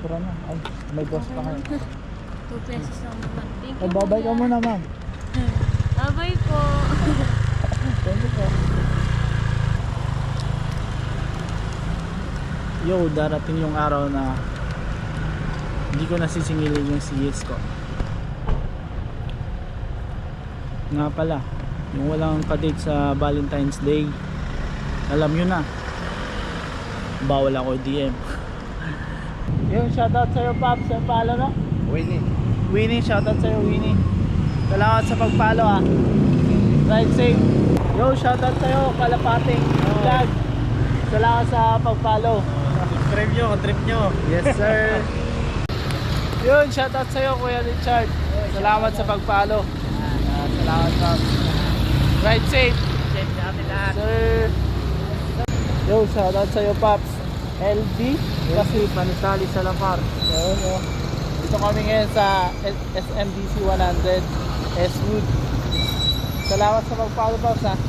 Sobra na. Ay, may boss pa kayo. 2 pesos lang naman. Thank Ay, you, babay ka kuya. muna, ma'am. Babay po. Thank you po. Yo, darating yung araw na hindi ko nasisingilin yung CS ko. Nga pala, yung walang pa-date sa Valentine's Day, alam nyo na, bawal ako DM. Yung shoutout sa'yo, Pops, sa palo, no? Winnie, shoutout sa'yo, Winnie. Salamat sa pagpalo, ah. Ride safe. Yo, shoutout sa'yo, Kalapating Vlog. Salamat sa pagpalo. Trip nyo. Yes, sir. Yun, shoutout sa'yo, Kuya Richard. Salamat sa pagpalo. Salamat, Pops. Ride safe. Safe sa atin lahat. Sir. Yo, shoutout sa'yo, Pops. LB kasi Panisali sa Lampar. ayun, oh. Dito kami ngayon sa SMDC 100 S-Wood. Salamat sa pagpalo, Pops, ha.